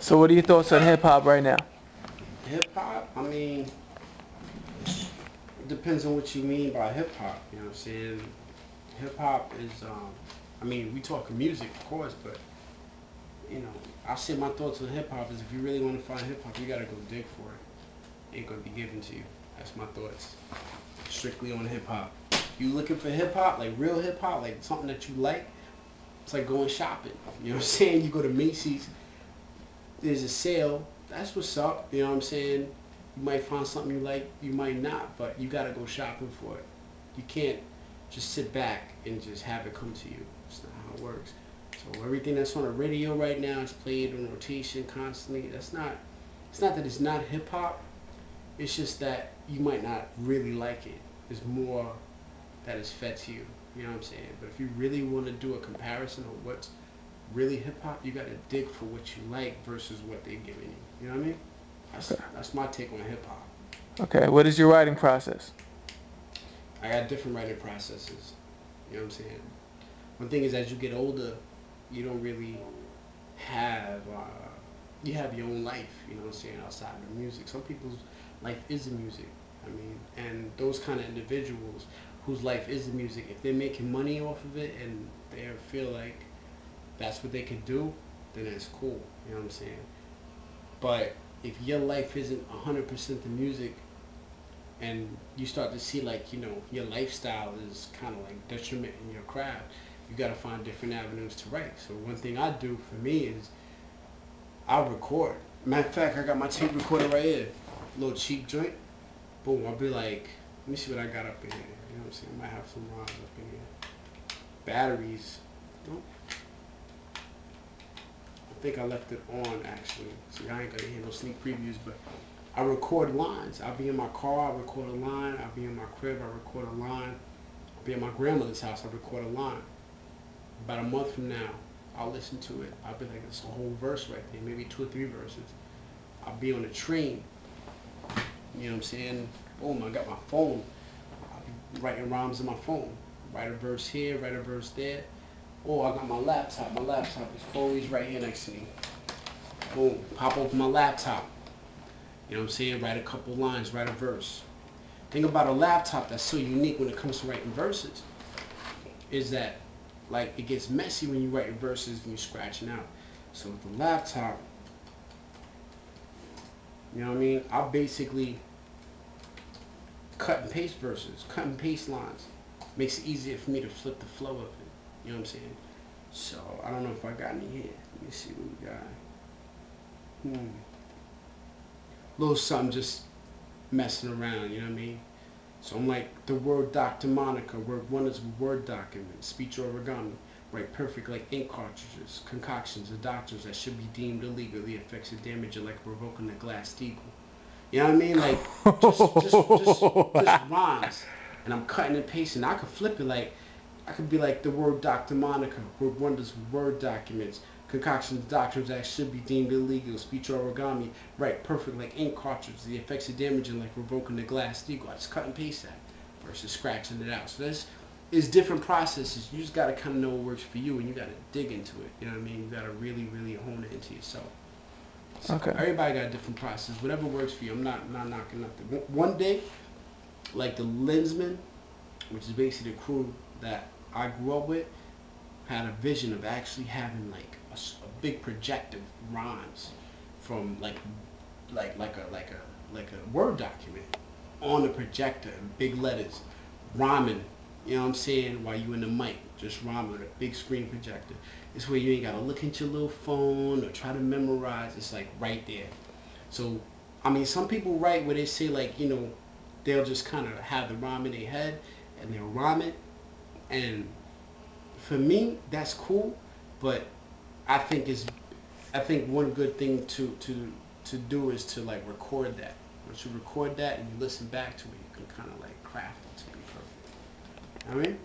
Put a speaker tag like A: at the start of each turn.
A: So what are your thoughts on hip hop right now?
B: Hip hop, I mean, it depends on what you mean by hip hop. You know what I'm saying? Hip hop is, I mean, we talking music, of course, but you know, I say my thoughts on hip hop is if you really want to find hip hop, you gotta go dig for it. It ain't gonna be given to you. That's my thoughts. Strictly on hip hop. You looking for hip hop, like real hip hop, like something that you like. It's like going shopping. You know what I'm saying? You go to Macy's, there's a sale. That's what's up. You know what I'm saying? You might find something you like, you might not, but you gotta go shopping for it. You can't just sit back and just have it come to you. That's not how it works. So everything that's on the radio right now is played on rotation constantly. It's not that it's not hip hop. It's just that you might not really like it. It's more that it's fed to you. You know what I'm saying? But if you really want to do a comparison of what's really hip hop, you got to dig for what you like versus what they're giving you. You know what I mean? That's my take on hip hop.
A: Okay, what is your writing process?
B: I got different writing processes. You know what I'm saying? One thing is, as you get older, you don't really have you have your own life. You know what I'm saying? Outside of the music, some people's life is the music. I mean, and those kind of individuals whose life is the music, if they're making money off of it and they feel like that's what they can do, then that's cool. You know what I'm saying? But if your life isn't 100% the music, and you start to see like, you know, your lifestyle is kind of like detriment in your craft, you got to find different avenues to write. So one thing I do for me is I record. Matter of fact, I got my tape recorder right here, little cheap joint. Boom, I'll be like, let me see what I got up in here. You know what I'm saying? I might have some rhymes up in here. Batteries. Nope. I think I left it on actually. See, I ain't gonna hear no sneak previews, but I record lines. I'll be in my car, I record a line. I'll be in my crib, I record a line. I'll be at my grandmother's house, I record a line. About a month from now, I'll listen to it. I'll be like, it's a whole verse right there, maybe 2 or 3 verses. I'll be on a train. You know what I'm saying? Boom, I got my phone. I'll be writing rhymes on my phone. Write a verse here, write a verse there. Or I got my laptop. My laptop is always right here next to me. Boom, pop open my laptop. You know what I'm saying? Write a couple lines, write a verse. Thing about a laptop that's so unique when it comes to writing verses is that, like, it gets messy when you write verses and you're scratching out. So with the laptop, you know what I mean? I'll basically cut and paste verses, cut and paste lines. Makes it easier for me to flip the flow of it. You know what I'm saying? So I don't know if I got any here. Let me see what we got. Little something just messing around, you know what I mean? So I'm like, the word Dr. Monica, word 1 is word document, speech origami, write perfect like ink cartridges, concoctions of doctors that should be deemed illegal. The effects of damage are like revoking the Glass-Steagall. You know what I mean? Like, just rhymes. And I'm cutting and pasting. I could flip it like, I could be like the word Dr. Monica, word 1 is word documents, concoctions of doctrines that should be deemed illegal, speech origami, right, perfect like ink cartridge, the effects of damaging like revoking the Glass-Steagall. I just cut and paste that versus scratching it out. So this is different processes. You just got to kind of know what works for you, and you got to dig into it. You know what I mean? You got to really, really hone it into yourself. So
A: Okay.
B: everybody got a different process. Whatever works for you. I'm not knocking nothing. One day, like the Lensmen, which is basically the crew that I grew up with, had a vision of actually having like a big projector rhymes from like a Word document on the projector in big letters, rhyming. You know what I'm saying? While you in the mic, just rhyming with a big screen projector. This way you ain't gotta look at your little phone or try to memorize. It's like right there. So I mean, some people write where they say like, you know, they'll just kind of have the rhyme in their head and they'll rhyme it. And for me, that's cool, but I think one good thing to do is to like record that. Once you record that and you listen back to it, you can kind of like craft it to be perfect. I mean.